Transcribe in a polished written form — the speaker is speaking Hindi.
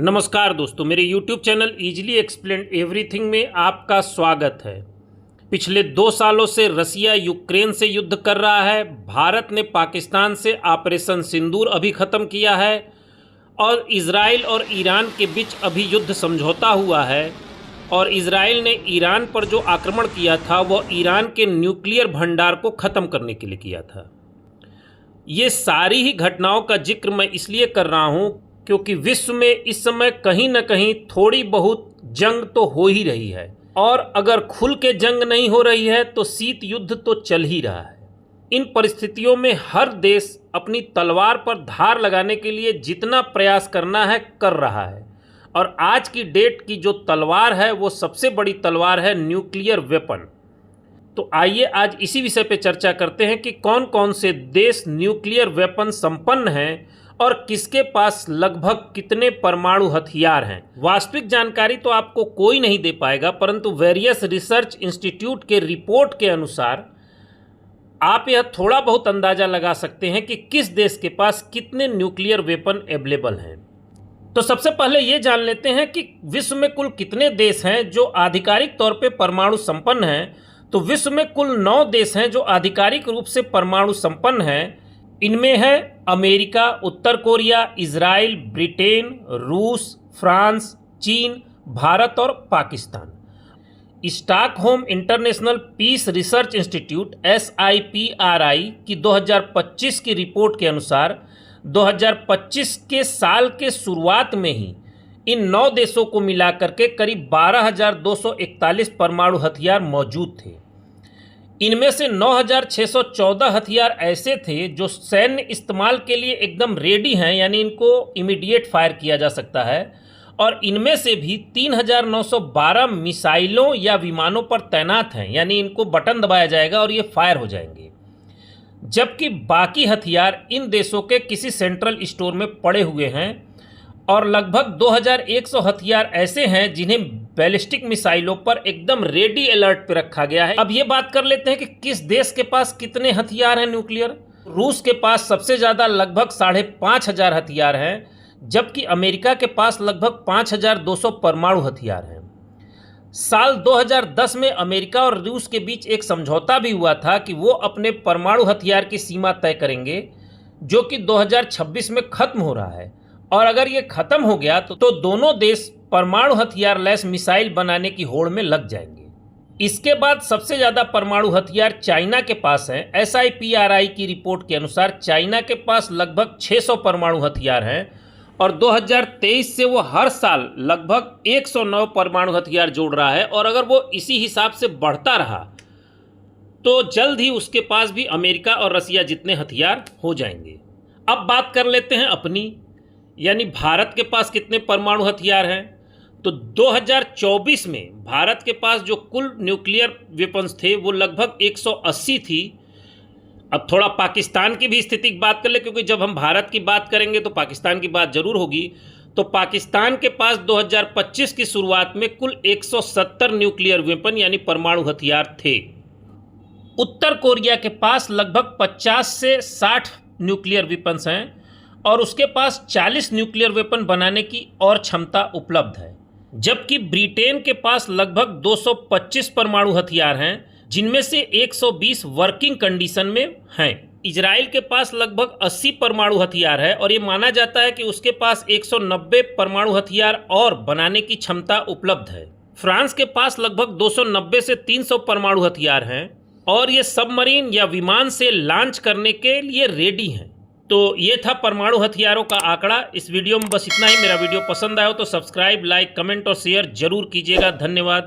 नमस्कार दोस्तों, मेरे YouTube channel easily explain everything में आपका स्वागत है। पिछले 2 सालों से रसिया यूक्रेन से युद्ध कर रहा है। भारत ने पाकिस्तान से ऑपरेशन सिंदूर अभी ख़त्म किया है और इजराइल और ईरान के बीच अभी युद्ध समझौता हुआ है। और इजराइल ने ईरान पर जो आक्रमण किया था वह ईरान के न्यूक्लियर भंडार को ख़त्म करने के लिए किया था। ये सारी ही घटनाओं का जिक्र मैं इसलिए कर रहा हूँ क्योंकि विश्व में इस समय कहीं न कहीं थोड़ी बहुत जंग तो हो ही रही है, और अगर खुल के जंग नहीं हो रही है तो शीत युद्ध तो चल ही रहा है। इन परिस्थितियों में हर देश अपनी तलवार पर धार लगाने के लिए जितना प्रयास करना है कर रहा है, और आज की डेट की जो तलवार है वो सबसे बड़ी तलवार है न्यूक्लियर वेपन। तो आइए आज इसी विषय पे चर्चा करते हैं कि कौन कौन से देश न्यूक्लियर वेपन संपन्न हैं और किसके पास लगभग कितने परमाणु हथियार हैं। वास्तविक जानकारी तो आपको कोई नहीं दे पाएगा, परंतु वेरियस रिसर्च इंस्टीट्यूट के रिपोर्ट के अनुसार आप यह थोड़ा बहुत अंदाजा लगा सकते हैं कि किस देश के पास कितने न्यूक्लियर वेपन अवेलेबल हैं। तो सबसे पहले ये जान लेते हैं कि विश्व में कुल कितने देश हैं जो आधिकारिक तौर पे परमाणु संपन्न हैं। तो विश्व में कुल 9 देश हैं जो आधिकारिक रूप से परमाणु संपन्न हैं। इनमें है अमेरिका, उत्तर कोरिया, इजराइल, ब्रिटेन, रूस, फ्रांस, चीन, भारत और Pakistan. Stockholm International Peace Research Institute SIPRI की 2025 की रिपोर्ट के अनुसार 2025 के साल के शुरुआत में ही इन 9 देशों को मिलाकर के करीब 12,241 परमाणु हथियार मौजूद थे। इनमें से 9,614 हथियार ऐसे थे जो सैन्य इस्तेमाल के लिए एकदम रेडी हैं, यानी इनको इमीडिएट फायर किया जा सकता है, और इनमें से भी 3,912 मिसाइलों या विमानों पर तैनात हैं, यानी इनको बटन दबाया जाएगा और ये फायर हो जाएंगे। जबकि बाकी हथियार इन देशों के किसी सेंट्रल स्टोर में पड़े हुए हैं, और लगभग 2,100 हथियार ऐसे हैं जिन्हें बैलिस्टिक मिसाइलों पर एकदम रेडी अलर्ट पे रखा गया है। अब ये बात कर लेते हैं कि किस देश के पास कितने हथियार हैं न्यूक्लियर। रूस के पास सबसे ज़्यादा लगभग 5,500 हथियार हैं, जबकि अमेरिका के पास लगभग 5,200 परमाणु हथियार हैं। साल 2010 में अमेरिका और रूस के बीच एक समझौता भी हुआ था कि वो अपने परमाणु हथियार की सीमा तय करेंगे, जो कि 2026 में ख़त्म हो रहा है। और अगर ये ख़त्म हो गया तो दोनों देश परमाणु हथियार लैस मिसाइल बनाने की होड़ में लग जाएंगे। इसके बाद सबसे ज़्यादा परमाणु हथियार चाइना के पास हैं। SIPRI की रिपोर्ट के अनुसार चाइना के पास लगभग 600 परमाणु हथियार हैं, और 2023 से वो हर साल लगभग 109 परमाणु हथियार जोड़ रहा है, और अगर वो इसी हिसाब से बढ़ता रहा तो जल्द ही उसके पास भी अमेरिका और रसिया जितने हथियार हो जाएंगे। अब बात कर लेते हैं अपनी, यानी भारत के पास कितने परमाणु हथियार हैं। तो 2024 में भारत के पास जो कुल न्यूक्लियर वेपन्स थे वो लगभग 180 थी। अब थोड़ा पाकिस्तान की भी स्थिति की बात कर ले, क्योंकि जब हम भारत की बात करेंगे तो पाकिस्तान की बात जरूर होगी। तो पाकिस्तान के पास 2025 की शुरुआत में कुल 170 न्यूक्लियर वेपन यानी परमाणु हथियार थे। उत्तर कोरिया के पास लगभग 50 से 60 न्यूक्लियर वेपन्स हैं, और उसके पास 40 न्यूक्लियर वेपन बनाने की और क्षमता उपलब्ध है। जबकि ब्रिटेन के पास लगभग 225 परमाणु हथियार हैं, जिनमें से 120 वर्किंग कंडीशन में हैं। इजराइल के पास लगभग 80 परमाणु हथियार है, और ये माना जाता है कि उसके पास 190 परमाणु हथियार और बनाने की क्षमता उपलब्ध है। फ्रांस के पास लगभग 290 से 300 परमाणु हथियार हैं, और ये सबमरीन या विमान से लॉन्च करने के लिए रेडी हैं। तो ये था परमाणु हथियारों का आंकड़ा। इस वीडियो में बस इतना ही। मेरा वीडियो पसंद आया हो तो सब्सक्राइब, लाइक, कमेंट और शेयर जरूर कीजिएगा। धन्यवाद।